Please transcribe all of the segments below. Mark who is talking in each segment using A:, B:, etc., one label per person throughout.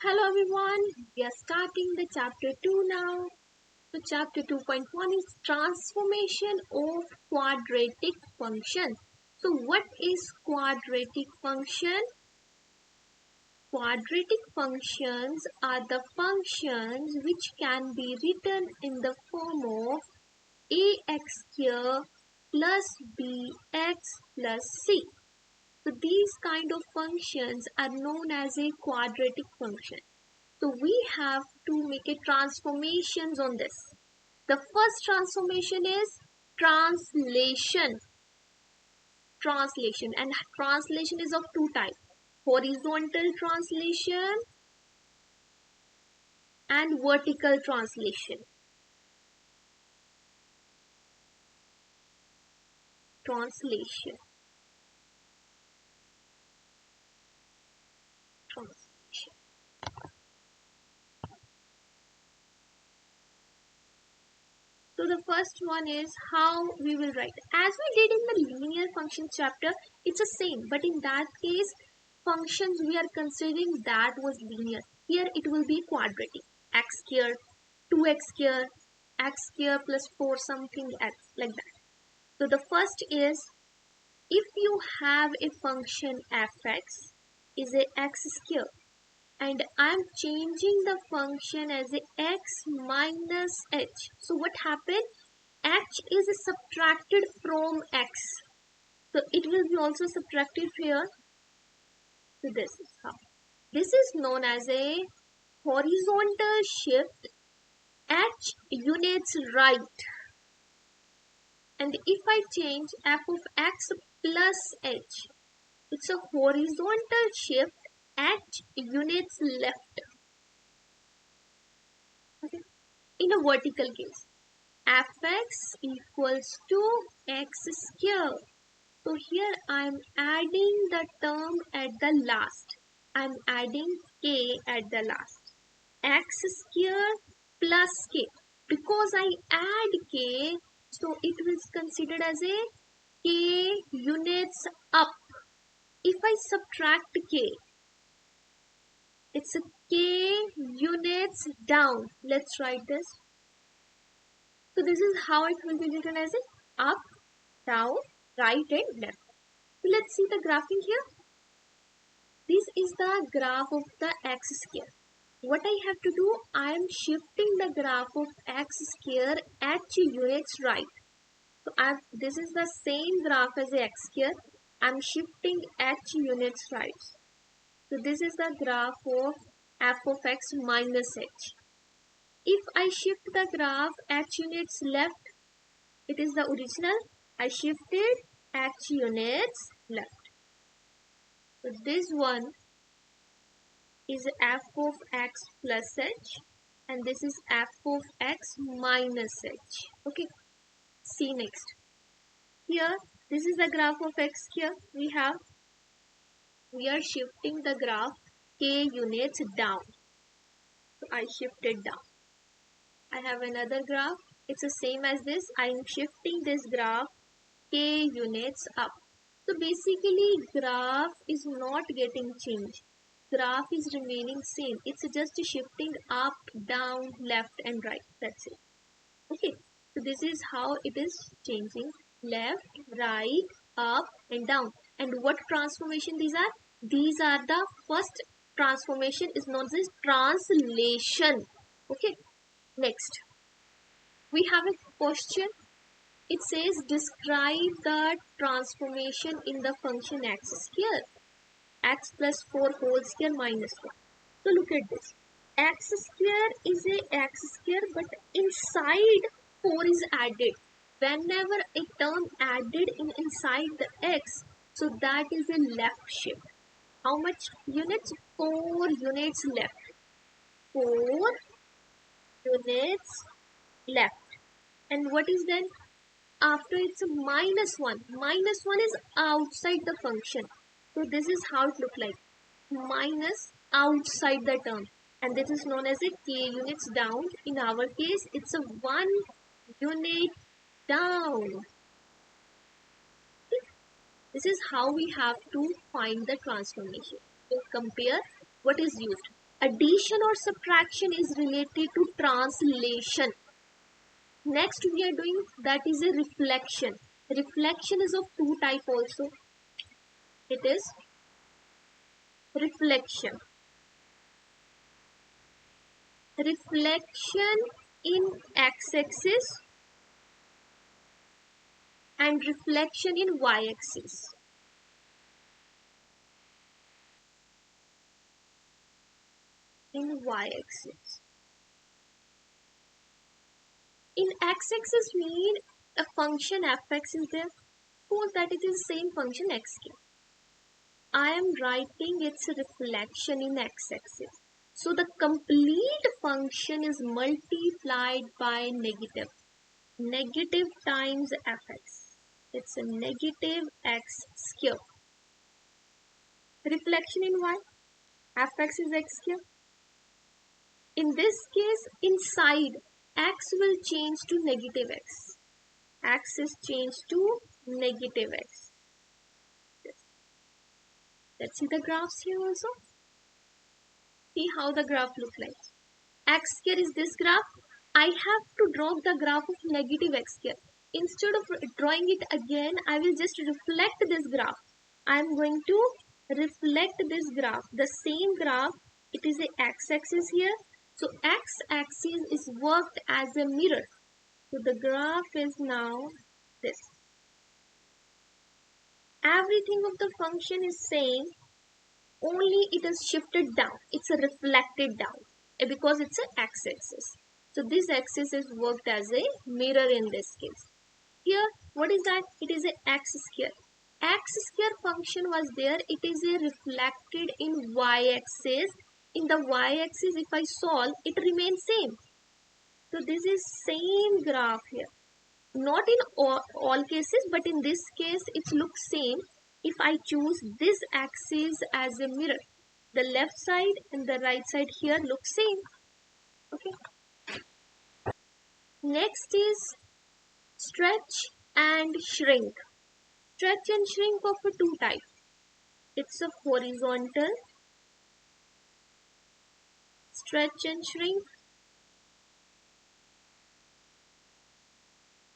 A: Hello everyone, we are starting the chapter 2 now. So chapter 2.1 is transformation of quadratic function. So what is quadratic function? Quadratic functions are the functions which can be written in the form of ax square plus bx plus c. So these kind of functions are known as a quadratic function. So we have to make a transformations on this. The first transformation is translation. Translation, and translation is of two types: horizontal translation and vertical translation. Translation. Translation. So the first one is how we will write. As we did in the linear function chapter, it's the same, but in that case, functions we are considering that was linear. Here it will be quadratic. X square, 2x square, x square plus 4 something x, like that. So the first is, if you have a function fx is a x square, and I'm changing the function as a x minus h. So what happened? H is subtracted from x. So it will be also subtracted here. So this is how. This is known as a horizontal shift h units right. And if I change f of x plus h, it's a horizontal shift h units left. Okay. In a vertical case, fx equals to x square. So here I am adding the term at the last. I am adding k at the last. X square plus k. Because I add k, so it is considered as a k units up. If I subtract k, it's a k units down. Let's write this. So this is how it will be written as a up, down, right and left. So let's see the graphing here. This is the graph of the x square. What I have to do, I am shifting the graph of x square h units right. So this is the same graph as the x square. I am shifting h units right. So this is the graph of f of x minus h. If I shift the graph h units left, it is the original. I shifted h units left. So this one is f of x plus h, and this is f of x minus h. Okay, see next. Here, this is the graph of x here. We are shifting the graph k units down. So I shifted down. I have another graph. It's the same as this. I am shifting this graph k units up. So basically, graph is not getting changed. Graph is remaining same. It's just shifting up, down, left and right. That's it. Okay. So this is how it is changing. Left, right, up and down. And what transformation these are? These are the first transformation is known as translation. Okay. Next. We have a question. It says describe the transformation in the function x square. X plus 4 whole square minus 1. So look at this. X square is a x square, but inside 4 is added. Whenever a term added inside the x, so that is a left shift. How much units? 4 units left. 4 units left. And what is then? After it's a minus 1. Minus 1 is outside the function. So this is how it looks like. Minus outside the term. And this is known as a k units down. In our case, it's a 1 unit down. This is how we have to find the transformation. So compare what is used. Addition or subtraction is related to translation. Next we are doing that is a reflection. Reflection is of two type also. It is reflection. Reflection in x-axis and reflection in y-axis. In y-axis. In x-axis mean a function fx is there. Suppose that it is the same function x cube. I am writing its reflection in x-axis. So the complete function is multiplied by negative. Negative times fx. It's a negative x cube. Reflection in y. Fx is x cube. In this case, inside, x will change to negative x. X is changed to negative x. Let's see the graphs here also. See how the graph looks like. X square is this graph. I have to draw the graph of negative x square. Instead of drawing it again, I will just reflect this graph. I am going to reflect this graph. The same graph, it is a x-axis here. So x-axis is worked as a mirror. So the graph is now this. Everything of the function is same, only it is shifted down. It's a reflected down because it's an x-axis. So this axis is worked as a mirror in this case. Here, what is that? It is a x square. X square function was there. It is a reflected in y-axis. In the y-axis, if I solve, it remains same. So this is same graph here. Not in all cases, but in this case, it looks same. If I choose this axis as a mirror, the left side and the right side here look same. Okay. Next is stretch and shrink. Stretch and shrink of two types. It's a horizontal stretch and shrink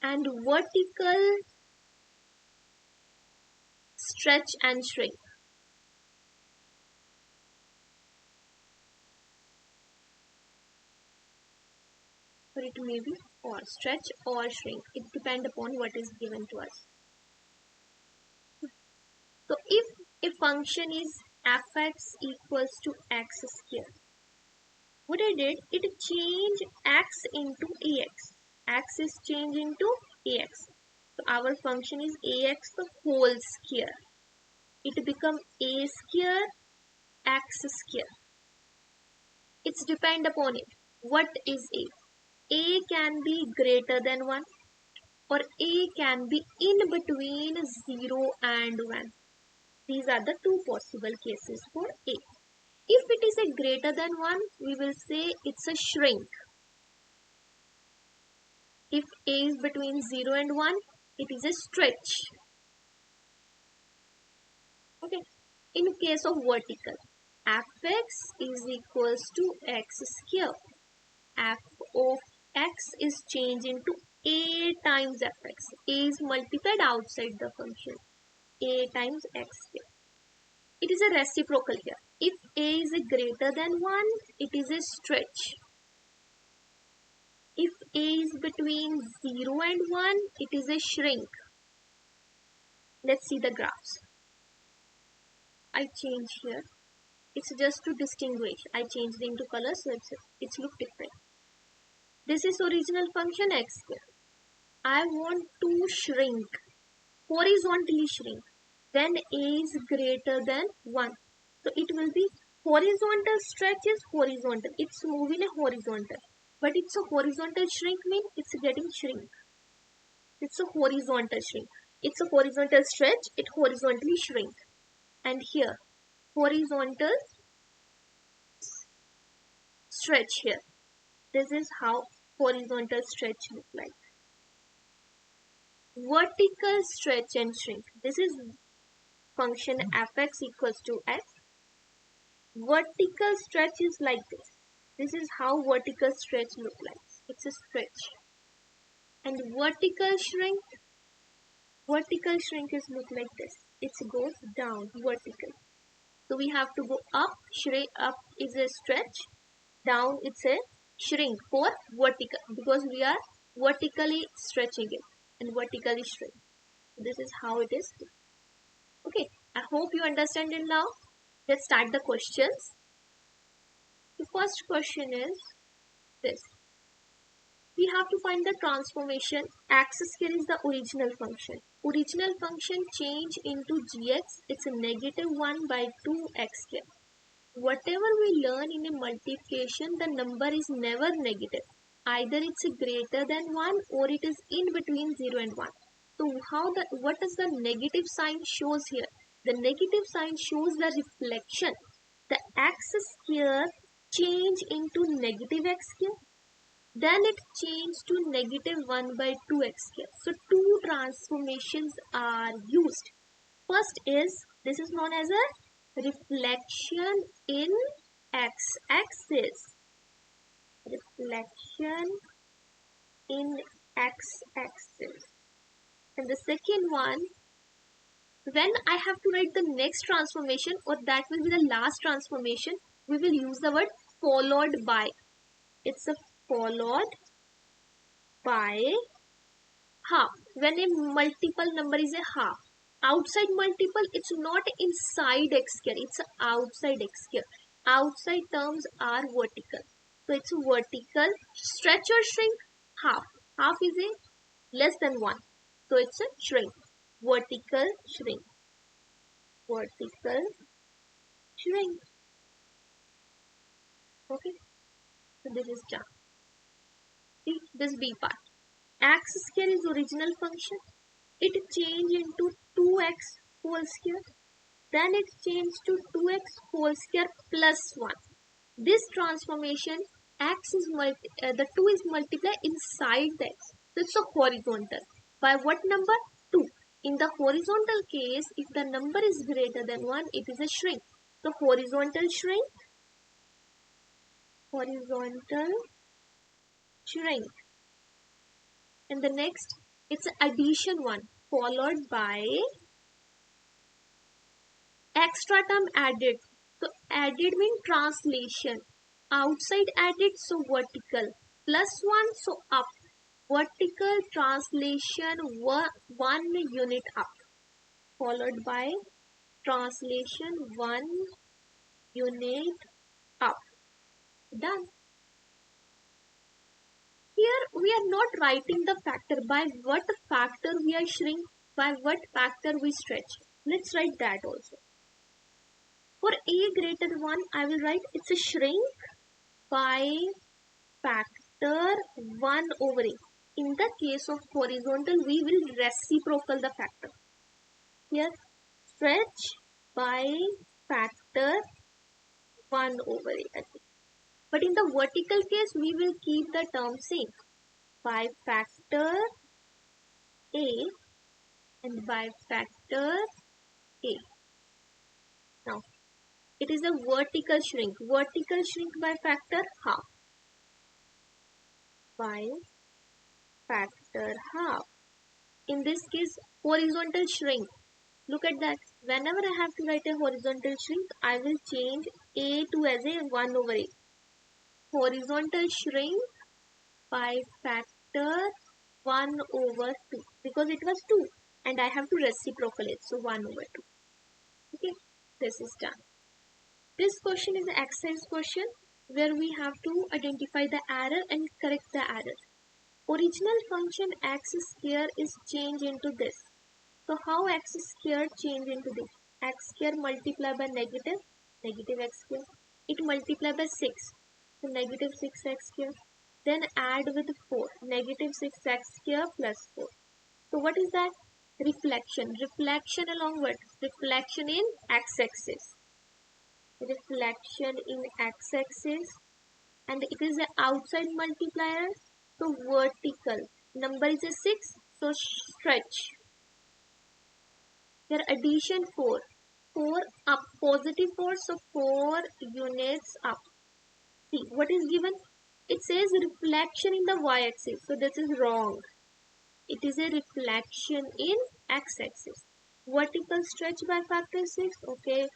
A: and vertical stretch and shrink. Or it may be or stretch or shrink. It depends upon what is given to us. So if a function is fx equals to x square, what I did, it changed x into ax. X is changed into ax. So our function is ax the whole square. It becomes a square x square. It's depend upon it. What is a? A can be greater than 1 or a can be in between 0 and 1. These are the two possible cases for a. If it is a greater than 1, we will say it's a shrink. If a is between 0 and 1, it is a stretch. Okay. In case of vertical, fx is equals to x square. F of x is changed into a times fx. A is multiplied outside the function. A times x square. It is a reciprocal here. If a is greater than 1, it is a stretch. If a is between 0 and 1, it is a shrink. Let's see the graphs. I change here. It's just to distinguish. I changed into color so it's look different. This is original function x square. I want to shrink, horizontally shrink. Then a is greater than 1. So it will be horizontal stretch is horizontal. It's moving a horizontal. But it's a horizontal shrink means it's getting shrink. It's a horizontal shrink. It's a horizontal stretch. It horizontally shrink. And here, horizontal stretch here. This is how horizontal stretch look like. Vertical stretch and shrink. This is function fx equals to x. Vertical stretch is like this. This is how vertical stretch look like. It's a stretch. And vertical shrink is look like this. It goes down vertical. So we have to go up. Shrink up is a stretch. Down it's a shrink for vertical because we are vertically stretching it and vertically shrink. This is how it is. Okay, I hope you understand it now. Let's start the questions. The first question is this. We have to find the transformation. X square is the original function. Original function change into gx. It's a negative 1 by 2x square. Whatever we learn in a multiplication, the number is never negative. Either it's greater than 1 or it is in between 0 and 1. So what does the negative sign shows here? The negative sign shows the reflection. The x square change into negative x square. Then it changed to negative 1 by 2x square. So two transformations are used. First is, this is known as a reflection in x-axis. Reflection in x-axis. And the second one, when I have to write the next transformation or that will be the last transformation, we will use the word followed by. It's a followed by half. When a multiple number is a half, outside multiple, it's not inside x square, it's outside x square. Outside terms are vertical. So it's a vertical. Stretch or shrink? Half. Half is a less than 1. So it's a shrink. Vertical shrink. Vertical shrink. Okay. So this is done. See this B part. X square is original function. It changed into 2x whole square. Then it changed to 2x whole square plus 1. This transformation, the 2 is multiplied inside the x. So it's a horizontal. By what number? 2. In the horizontal case, if the number is greater than 1, it is a shrink. So horizontal shrink. Horizontal shrink. And the next, it's addition 1 followed by extra term added. So added means translation. Outside added, so vertical. Plus 1, so up. Vertical translation 1 unit up. Followed by translation 1 unit up. Done. Here we are not writing the factor. By what factor we are shrink? By what factor we stretch? Let's write that also. For a greater than 1, I will write it's a shrink by factor 1 over a. In the case of horizontal, we will reciprocal the factor. Here, stretch by factor 1 over a. But in the vertical case, we will keep the term same. By factor a and by factor a. Now, it is a vertical shrink. Vertical shrink by factor half. By factor half. In this case, horizontal shrink. Look at that. Whenever I have to write a horizontal shrink, I will change a to as a 1 over a. Horizontal shrink by factor 1 over 2 because it was 2 and I have to reciprocal it, so 1 over 2. Okay, this is done. This question is an exercise question where we have to identify the error and correct the error. Original function x square is changed into this. So how x square change into this? X square multiplied by negative x square. It multiplied by 6. So negative 6x square. Then add with 4. Negative 6x square plus 4. So what is that? Reflection. Reflection along what? Reflection in x-axis. Reflection in x-axis. And it is an outside multiplier. So vertical. Number is a 6. So stretch. Here addition 4. 4 up, positive 4, so 4 units up. See, what is given? It says reflection in the y-axis, so this is wrong. It is a reflection in x-axis. Vertical stretch by factor 6, okay,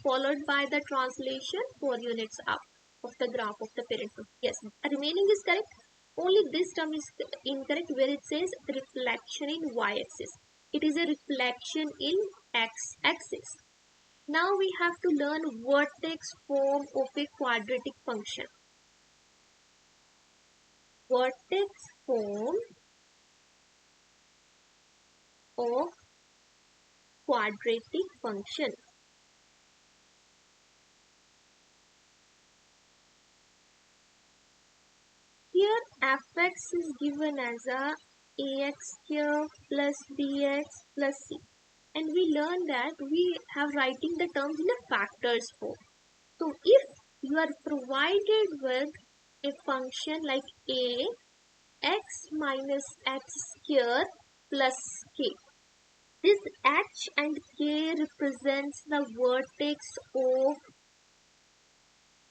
A: followed by the translation 4 units up of the graph of the parent function. Yes, remaining is correct. Only this term is incorrect where it says reflection in y-axis. It is a reflection in x-axis. Now we have to learn vertex form of a quadratic function. Vertex form of quadratic function. Here fx is given as a ax square plus bx plus c. And we learn that we have writing the terms in a factors form. So if you are provided with a function like a x minus x square plus k. This h and k represents the vertex of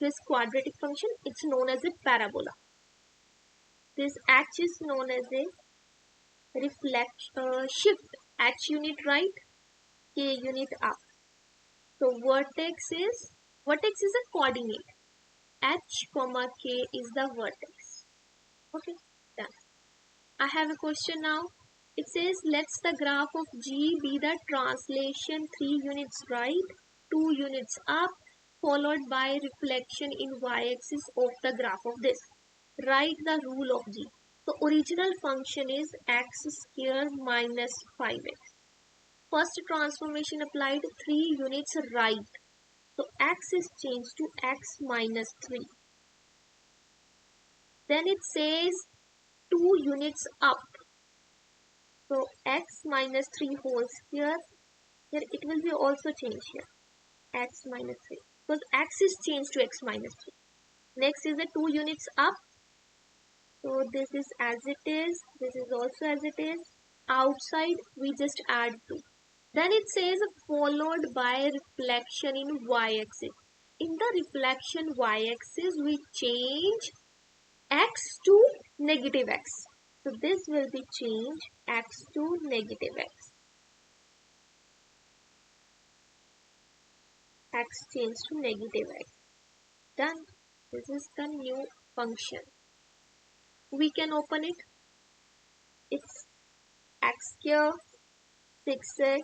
A: this quadratic function. It's known as a parabola. This h is known as a shift. H unit right, k unit up. So vertex is a coordinate. H comma k is the vertex. Okay, done. I have a question now. It says let's the graph of G be the translation 3 units right, 2 units up, followed by reflection in y-axis of the graph of this. Write the rule of G. So original function is x square minus 5x. First transformation applied 3 units right. So x is changed to x minus 3. Then it says 2 units up. So x minus 3 whole square. Here it will be also changed here. X minus 3. Because x is changed to x minus 3. Next is the 2 units up. So this is as it is. This is also as it is. Outside we just add 2. Then it says followed by reflection in y-axis. In the reflection y-axis we change x to negative x. So this will be changed x to negative x. X changed to negative x. Done. This is the new function. We can open it. It's x square 6x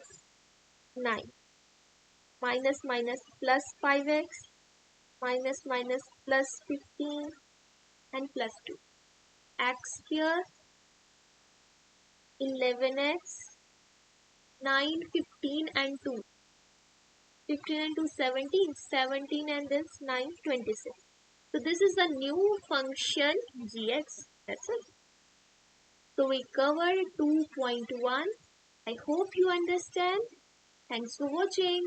A: 9 minus minus plus 5x minus minus plus 15 and plus 2. X square 11x 9 15 and 2. 15 and 2 17. 17 and this 9 26. So this is the new function gx. That's it. So we covered 2.1. I hope you understand. Thanks for watching.